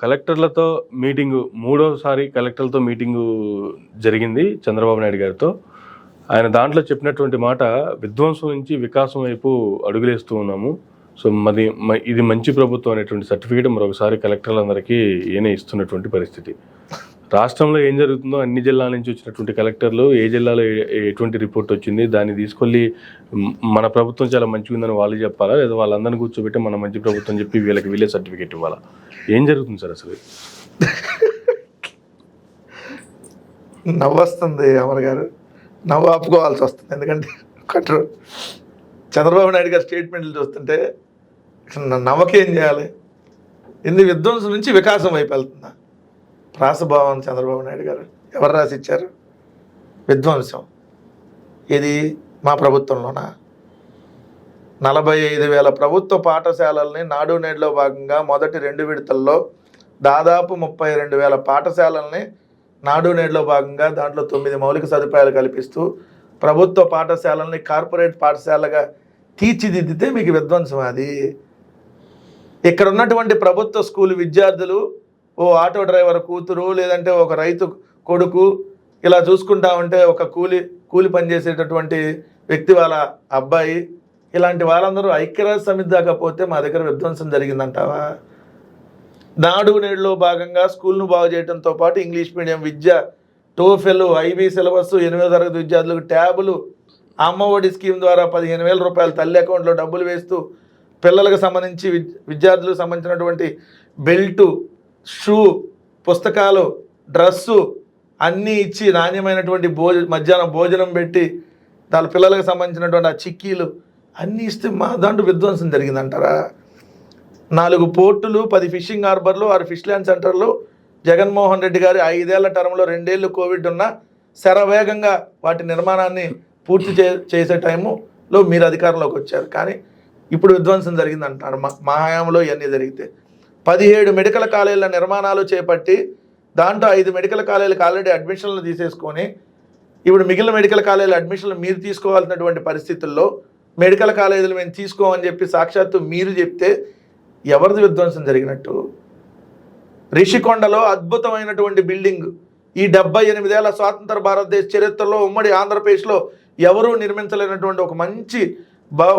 కలెక్టర్లతో మీటింగు మూడోసారి కలెక్టర్లతో మీటింగు జరిగింది చంద్రబాబు నాయుడు గారితో. ఆయన దాంట్లో చెప్పినటువంటి మాట, విధ్వంసం నుంచి వికాసం వైపు అడుగులేస్తూ ఉన్నాము. సో ఇది మంచి ప్రభుత్వం అనేటువంటి సర్టిఫికేట్ మరొకసారి కలెక్టర్లందరికీ ఈయనే ఇస్తున్నటువంటి పరిస్థితి. రాష్ట్రంలో ఏం జరుగుతుందో అన్ని జిల్లాల నుంచి వచ్చినటువంటి కలెక్టర్లు ఏ జిల్లాలో ఎటువంటి రిపోర్ట్ వచ్చింది దాన్ని తీసుకెళ్ళి మన ప్రభుత్వం చాలా మంచిగా ఉందని వాళ్ళు చెప్పాలా, లేదా వాళ్ళందరినీ కూర్చోబెట్టి మన మంచి ప్రభుత్వం చెప్పి వీళ్ళే సర్టిఫికేట్ ఇవ్వాలా? ఏం జరుగుతుంది సార్ అసలు? నవ్వొస్తుంది అమర్ గారు, నవ్వు ఆపుకోవాల్సి వస్తుంది. ఎందుకంటే చంద్రబాబు నాయుడు గారి స్టేట్మెంట్లు చూస్తుంటే నవ్వకేం చేయాలి? ఎన్ని విధ్వంసం నుంచి వికాసం వైపు వెళ్తుందా ప్రాసభావం? చంద్రబాబు నాయుడు గారు ఎవరు రాసిచ్చారు? విధ్వంసం ఇది మా ప్రభుత్వంలోనా? 45,000 ప్రభుత్వ పాఠశాలల్ని నాడు నేడులో భాగంగా మొదటి 2 విడతల్లో దాదాపు 32,000 పాఠశాలల్ని నాడు నేడులో భాగంగా దాంట్లో 9 మౌలిక సదుపాయాలు కల్పిస్తూ ప్రభుత్వ పాఠశాలల్ని కార్పొరేట్ పాఠశాలగా తీర్చిదిద్దితే మీకు విధ్వంసం అది. ఇక్కడ ఉన్నటువంటి ప్రభుత్వ స్కూల్ విద్యార్థులు ఓ ఆటో డ్రైవర్ కూతురు, లేదంటే ఒక రైతు కొడుకు, ఇలా చూసుకుంటా ఉంటే ఒక కూలి పనిచేసేటటువంటి వ్యక్తి వాళ్ళ అబ్బాయి, ఇలాంటి వాళ్ళందరూ ఐక్యరాజ్య సమితి దాకా పోతే మా దగ్గర విధ్వంసం జరిగిందంటావా? నాడు నేడులో భాగంగా స్కూల్ను బాగు చేయడంతో పాటు ఇంగ్లీష్ మీడియం విద్య, టోఫెల్, ఐబీ సిలబస్, 8వ తరగతి విద్యార్థులకు ట్యాబులు, అమ్మఒడి స్కీమ్ ద్వారా 15,000 రూపాయలు తల్లి అకౌంట్లో డబ్బులు వేస్తూ పిల్లలకు సంబంధించి విద్యార్థులకు సంబంధించినటువంటి బెల్టు, షూ, పుస్తకాలు, డ్రస్సు అన్నీ ఇచ్చి నాణ్యమైనటువంటి మధ్యాహ్నం భోజనం పెట్టి వాళ్ళ పిల్లలకు సంబంధించినటువంటి ఆ చిక్కీలు అన్నీ ఇస్తే మా దాంట్లో విధ్వంసం జరిగిందంటారా? 4 పోర్టులు, 10 ఫిషింగ్ హార్బర్లు, 6 ఫిష్ ల్యాండ్ సెంటర్లు జగన్మోహన్ రెడ్డి గారి 5 ఏళ్ల టర్మ్లో 2 ఏళ్ళు కోవిడ్ ఉన్న శరవేగంగా వాటి నిర్మాణాన్ని పూర్తి చేసే టైములో మీరు అధికారంలోకి వచ్చారు. కానీ ఇప్పుడు విధ్వంసం జరిగింది అంటున్నారు. మా హయాంలో ఇవన్నీ జరిగితే 17 మెడికల్ కాలేజీల నిర్మాణాలు చేపట్టి దాంట్లో 5 మెడికల్ కాలేజీలకు ఆల్రెడీ అడ్మిషన్లు తీసేసుకొని ఇప్పుడు మిగిలిన మెడికల్ కాలేజీల అడ్మిషన్లు మీరు తీసుకోవాల్సినటువంటి పరిస్థితుల్లో మెడికల్ కాలేజీలు మేము తీసుకోమని చెప్పి సాక్షాత్తు మీరు చెప్తే ఎవరిది విధ్వంసం జరిగినట్టు? రిషికొండలో అద్భుతమైనటువంటి బిల్డింగ్, ఈ 78 ఏళ్ల స్వాతంత్ర భారతదేశ చరిత్రలో ఉమ్మడి ఆంధ్రప్రదేశ్లో ఎవరూ నిర్మించలేనటువంటి ఒక మంచి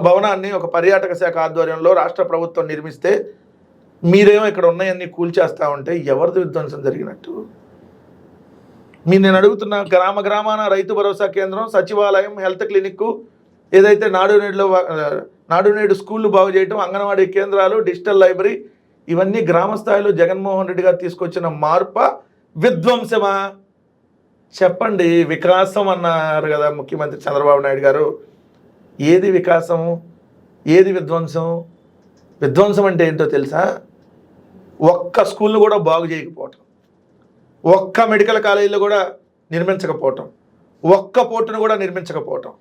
భవనాన్ని ఒక పర్యాటక శాఖ ఆధ్వర్యంలో రాష్ట్ర ప్రభుత్వం నిర్మిస్తే మీరేమో ఇక్కడ ఉన్నాయన్నీ కూల్చేస్తూ ఉంటే ఎవరిది విధ్వంసం జరిగినట్టు? నేను అడుగుతున్న గ్రామాన రైతు భరోసా కేంద్రం, సచివాలయం, హెల్త్ క్లినిక్, ఏదైతే నాడు నేడు స్కూళ్ళు బాగు చేయటం, అంగన్వాడీ కేంద్రాలు, డిజిటల్ లైబ్రరీ, ఇవన్నీ గ్రామ స్థాయిలో జగన్మోహన్ రెడ్డి గారు తీసుకొచ్చిన మార్పా, విధ్వంసమా? చెప్పండి. వికాసం అన్నారు కదా ముఖ్యమంత్రి చంద్రబాబు నాయుడు గారు. ఏది వికాసం, ఏది విధ్వంసం? విధ్వంసం అంటే ఏంటో తెలుసా? ఒక్క స్కూల్ను కూడా బాగు చేయకపోవటం, ఒక్క మెడికల్ కాలేజీలో కూడా నిర్మించకపోవటం, ఒక్క పోర్టును కూడా నిర్మించకపోవటం,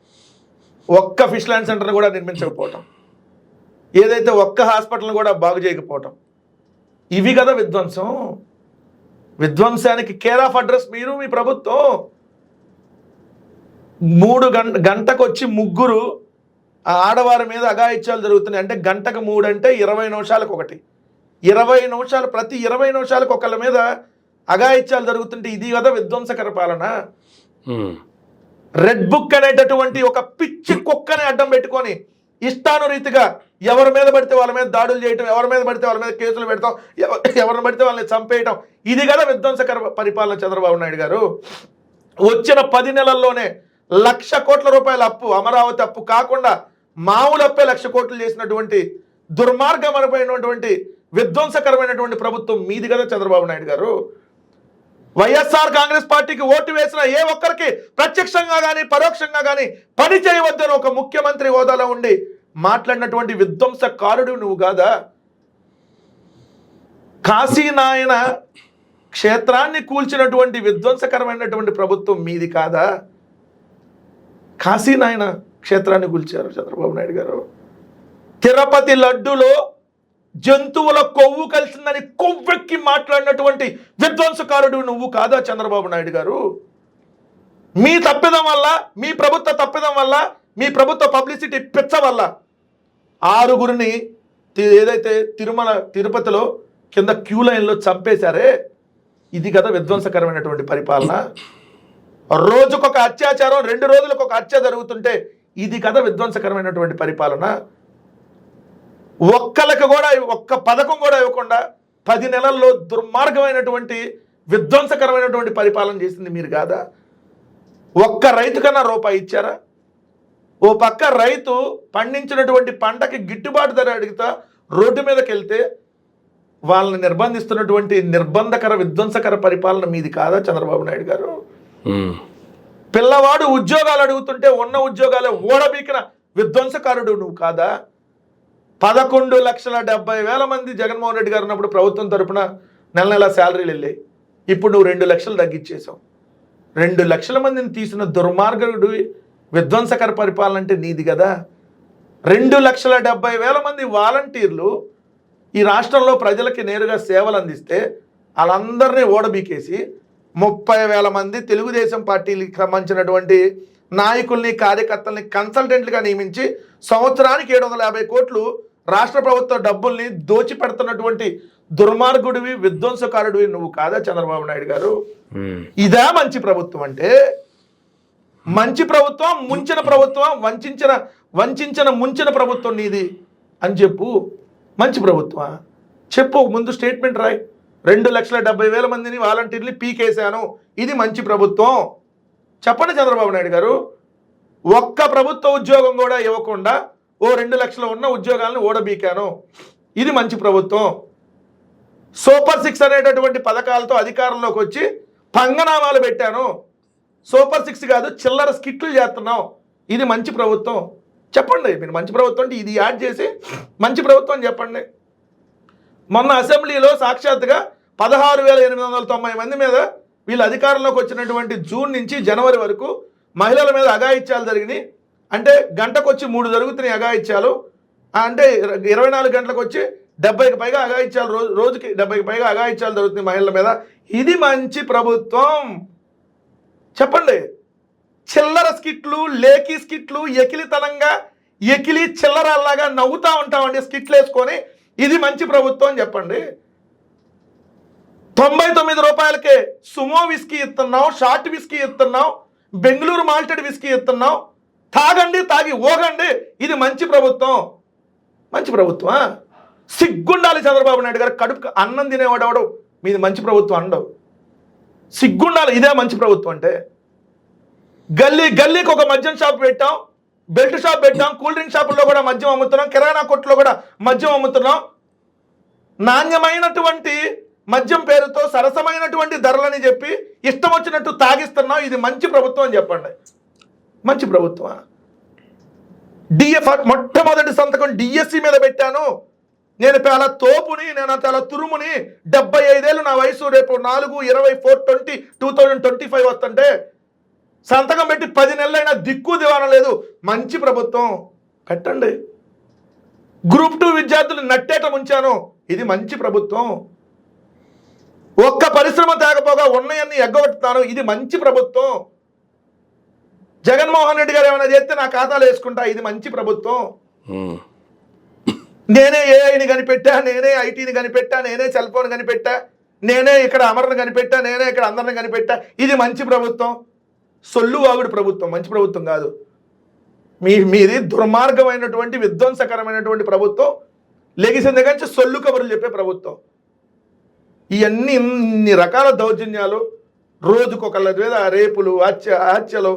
ఒక్క ఫిష్ ల్యాండ్ సెంటర్ను కూడా నిర్మించకపోవటం, ఏదైతే ఒక్క హాస్పిటల్ను కూడా బాగు చేయకపోవటం, ఇవి కదా విధ్వంసం. విధ్వంసానికి కేర్ ఆఫ్ అడ్రస్ మీరు, మీ ప్రభుత్వం. 3 గంటకు వచ్చి 3 ఆడవారి మీద అఘాయిత్యాలు జరుగుతున్నాయి. అంటే గంటకు 3 అంటే 20 నిమిషాలకు ఒకటి, 20 నిమిషాలు, ప్రతి 20 నిమిషాలకు ఒకళ్ళ మీద అఘాయిత్యాలు జరుగుతుంటే ఇది కదా విధ్వంసకర పాలన. రెడ్ బుక్ అనేటటువంటి ఒక పిచ్చి కుక్కని అడ్డం పెట్టుకొని ఇష్టానురీతిగా ఎవరి మీద పడితే వాళ్ళ మీద దాడులు చేయటం, ఎవరి మీద పడితే వాళ్ళ మీద కేసులు పెడతాం, ఎవరిని పడితే వాళ్ళని చంపేయటం, ఇది కదా విధ్వంసకర పరిపాలన చంద్రబాబు నాయుడు గారు. వచ్చిన 10 నెలల్లోనే 1,00,000 కోట్ల రూపాయల అప్పు, అమరావతి అప్పు కాకుండా మామూలు అప్పే 1,00,000 కోట్లు చేసినటువంటి దుర్మార్గమైనటువంటి విధ్వంసకరమైనటువంటి ప్రభుత్వం మీది కదా చంద్రబాబు నాయుడు గారు. వైఎస్ఆర్ కాంగ్రెస్ పార్టీకి ఓటు వేసిన ఏ ఒక్కరికి ప్రత్యక్షంగా కానీ పరోక్షంగా కానీ పని చేయవద్దని ఒక ముఖ్యమంత్రి హోదాలో ఉండి మాట్లాడినటువంటి విధ్వంసకారుడు నువ్వు కాదా? కాశీనాయన క్షేత్రాన్ని కూల్చినటువంటి విధ్వంసకరమైనటువంటి ప్రభుత్వం మీది కాదా? కాశీనాయన క్షేత్రాన్ని కూల్చారు చంద్రబాబు నాయుడు గారు. తిరుపతి లడ్డులో జంతువుల కొవ్వు కలిసిందని కొవ్వెక్కి మాట్లాడినటువంటి విధ్వంసకారుడు నువ్వు కాదా చంద్రబాబు నాయుడు గారు? మీ తప్పిదం వల్ల, మీ ప్రభుత్వ తప్పిదం వల్ల, మీ ప్రభుత్వ పబ్లిసిటీ పిచ్చ వల్ల 6గురిని ఏదైతే తిరుపతిలో కింద క్యూ లైన్లో చంపేశారే, ఇది కదా విధ్వంసకరమైనటువంటి పరిపాలన. రోజుకొక అత్యాచారం, 2 రోజులకు ఒక హత్య జరుగుతుంటే ఇది కదా విధ్వంసకరమైనటువంటి పరిపాలన. ఒక్కలకు కూడా ఒక్క పథకం కూడా ఇవ్వకుండా 10 నెలల్లో దుర్మార్గమైనటువంటి విధ్వంసకరమైనటువంటి పరిపాలన చేసింది మీరు కాదా? ఒక్క రైతు కన్నా రూపాయి ఇచ్చారా? ఓ పక్క రైతు పండించినటువంటి పంటకి గిట్టుబాటు ధర అడుగుతా రోడ్డు మీదకి వెళ్తే వాళ్ళని నిర్బంధిస్తున్నటువంటి నిర్బంధకర విధ్వంసకర పరిపాలన మీది కాదా చంద్రబాబు నాయుడు గారు? పిల్లవాడు ఉద్యోగాలు అడుగుతుంటే ఉన్న ఉద్యోగాలే ఓడబీకిన విధ్వంసకారుడు నువ్వు కాదా? 11,70,000 మంది జగన్మోహన్ రెడ్డి గారు ఉన్నప్పుడు ప్రభుత్వం తరపున నెల శాలరీలు వెళ్ళాయి. ఇప్పుడు నువ్వు 2 లక్షలు తగ్గించేసావు. 2 లక్షల మందిని తీసిన దుర్మార్గుడు విధ్వంసకర పరిపాలన అంటే నీది కదా. 2,70,000 మంది వాలంటీర్లు ఈ రాష్ట్రంలో ప్రజలకి నేరుగా సేవలు అందిస్తే వాళ్ళందరినీ ఓడబీకేసి 30,000 మంది తెలుగుదేశం పార్టీకి సంబంధించినటువంటి నాయకుల్ని కార్యకర్తల్ని కన్సల్టెంట్లుగా నియమించి సంవత్సరానికి 750 కోట్లు రాష్ట్ర ప్రభుత్వ డబ్బుల్ని దోచిపెడుతున్నటువంటి దుర్మార్గుడివి విధ్వంసకారుడివి నువ్వు కాదా చంద్రబాబు నాయుడు గారు? ఇదా మంచి ప్రభుత్వం అంటే? మంచి ప్రభుత్వం, ముంచిన ప్రభుత్వం, ముంచిన ప్రభుత్వం నీది అని చెప్పు. మంచి ప్రభుత్వమా చెప్పు, ముందు స్టేట్మెంట్ రాయి. 2,70,000 మందిని వాలంటీర్లు పీకేశాను, ఇది మంచి ప్రభుత్వం చెప్పండి చంద్రబాబు నాయుడు గారు. ఒక్క ప్రభుత్వ ఉద్యోగం కూడా ఇవ్వకుండా ఓ 2 లక్షలు ఉన్న ఉద్యోగాలను ఓడబీకాను, ఇది మంచి ప్రభుత్వం. సూపర్ 6 అనేటటువంటి పథకాలతో అధికారంలోకి వచ్చి పంగనామాలు పెట్టాను, సూపర్ 6 కాదు చిల్లర స్కిట్లు చేస్తున్నావు, ఇది మంచి ప్రభుత్వం చెప్పండి. మీరు మంచి ప్రభుత్వం అంటే ఇది యాడ్ చేసి మంచి ప్రభుత్వం అని చెప్పండి. మొన్న అసెంబ్లీలో సాక్షాత్తుగా 16,890 మంది మీద వీళ్ళు అధికారంలోకి వచ్చినటువంటి జూన్ నుంచి జనవరి వరకు మహిళల మీద అఘాయిత్యాలు జరిగినాయి. అంటే గంటకు వచ్చి 3 జరుగుతున్నాయి అఘాయిత్యాలు. అంటే 24 గంటలకు వచ్చి 70కి పైగా అఘాయిత్యాలు, రోజుకి 70కి పైగా అఘాయిత్యాలు జరుగుతున్నాయి మహిళల మీద. ఇది మంచి ప్రభుత్వం చెప్పండి. చిల్లర స్కిట్లు, లేఖీ స్కిట్లు, ఎకిలితనంగా ఎకిలి చిల్లరల్లాగా నవ్వుతూ ఉంటామండి స్కిట్లు వేసుకొని, ఇది మంచి ప్రభుత్వం చెప్పండి. 99 రూపాయలకే సుమో విస్కీ ఇస్తున్నావు, షార్ట్ విస్కీ ఇస్తున్నావు, బెంగళూరు మాల్టెడ్ విస్కీ ఇస్తున్నావు, తాగండి తాగి ఓగండి, ఇది మంచి ప్రభుత్వం. మంచి ప్రభుత్వమా? సిగ్గుండాలి చంద్రబాబు నాయుడు గారు. కడుపు అన్నం తినేవాడవడు మీది మంచి ప్రభుత్వం అనడం సిగ్గుండాలి. ఇదే మంచి ప్రభుత్వం అంటే? గల్లీకి ఒక మద్యం షాప్ పెట్టాం, బెల్ట్ షాప్ పెట్టాం, కూల్ డ్రింక్ షాపుల్లో కూడా మద్యం అమ్ముతున్నాం, కిరాణా కొట్టులో కూడా మద్యం అమ్ముతున్నాం. నాణ్యమైనటువంటి మద్యం పేరుతో సరసమైనటువంటి ధరలని చెప్పి ఇష్టం వచ్చినట్టు తాగిస్తున్నాం, ఇది మంచి ప్రభుత్వం అని చెప్పండి. మంచి ప్రభుత్వమా? మొట్టమొదటి సంతకం డిఎస్సి మీద పెట్టాను, నేను చాలా తోపుని, నేను చాలా తురుముని, 75 ఏళ్ళు నా వయసు, రేపు 4/4/2025 వస్తుంటే సంతకం పెట్టి 10 నెలలైనా దిక్కు దివానం లేదు. మంచి ప్రభుత్వం పెట్టండి. గ్రూప్ 2 విద్యార్థులు నట్టేట ముంచాను, ఇది మంచి ప్రభుత్వం. ఒక్క పరిశ్రమ తేకపోగా ఉన్నాయన్ని ఎగ్గొట్టుతాను, ఇది మంచి ప్రభుత్వం. జగన్మోహన్ రెడ్డి గారు ఏమైనా చేస్తే నా ఖాతాలో వేసుకుంటా, ఇది మంచి ప్రభుత్వం. నేనే ఏఐని కనిపెట్టా, నేనే ఐటీని కనిపెట్టా, నేనే సెల్ ఫోన్ కనిపెట్టా, నేనే ఇక్కడ అమరను కనిపెట్టా, నేనే ఇక్కడ అందరిని కనిపెట్టా, ఇది మంచి ప్రభుత్వం. సొల్లు వాగుడు ప్రభుత్వం, మంచి ప్రభుత్వం కాదు. మీది దుర్మార్గమైనటువంటి విధ్వంసకరమైనటువంటి ప్రభుత్వం. లెగిసింది కానీ సొల్లు కబుర్లు చెప్పే ప్రభుత్వం. ఇవన్నీ ఇన్ని రకాల దౌర్జన్యాలు, రోజుకొకళ్ళ మీద రేపులు, హత్యలు,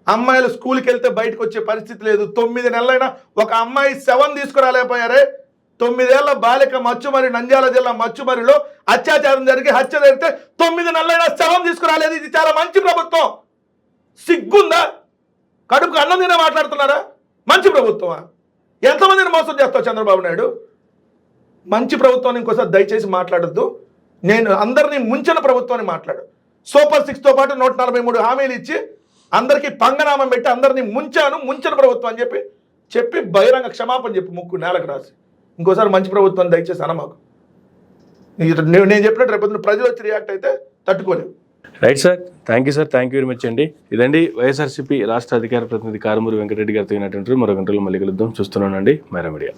అమ్మాయిలు స్కూల్కి వెళ్తే బయటకు వచ్చే పరిస్థితి లేదు. 9 నెలలైనా ఒక అమ్మాయి శవం తీసుకురాలేకపోయారే. 9 ఏళ్ల బాలిక మచ్చుమరి, నంద్యాల జిల్లా మచ్చుమరిలో అత్యాచారం జరిగి హత్య జరిగితే 9 నెలలైనా శవం తీసుకురాలేదు. ఇది చాలా మంచి ప్రభుత్వం. సిగ్గుందా? కడుపుకు అన్నం తినే మాట్లాడుతున్నారా? మంచి ప్రభుత్వమా? ఎంతమందిని మోసం చేస్తావు చంద్రబాబు నాయుడు? మంచి ప్రభుత్వాన్ని ఇంకోసారి దయచేసి మాట్లాడద్దు. నేను అందరినీ ముంచిన ప్రభుత్వాన్ని మాట్లాడు. సూపర్ 6తో పాటు 143 హామీలు ఇచ్చి అందరికీ పంగనామం పెట్టి అందరినీ ముంచిన ప్రభుత్వం అని చెప్పి బహిరంగ క్షమాపణ చెప్పి ముక్కు నేలకు రాసి ఇంకోసారి మంచి ప్రభుత్వాన్ని దయచేసి అనమాకు. నేను చెప్పినట్టు రేపు ప్రజలు వచ్చి రియాక్ట్ అయితే తట్టుకోలేవు. Right sir, thank you sir, thank you very much అండి. ఇదండి వైఎస్ఆర్సీపీ రాష్ట్ర అధికార ప్రతినిధి కారుమూరి వెంకటరెడ్డి గారితో అయినటువంటి మరో గంటలో మళ్ళీ కలుద్దాం. చూస్తున్నానండి మైరా మీడియా.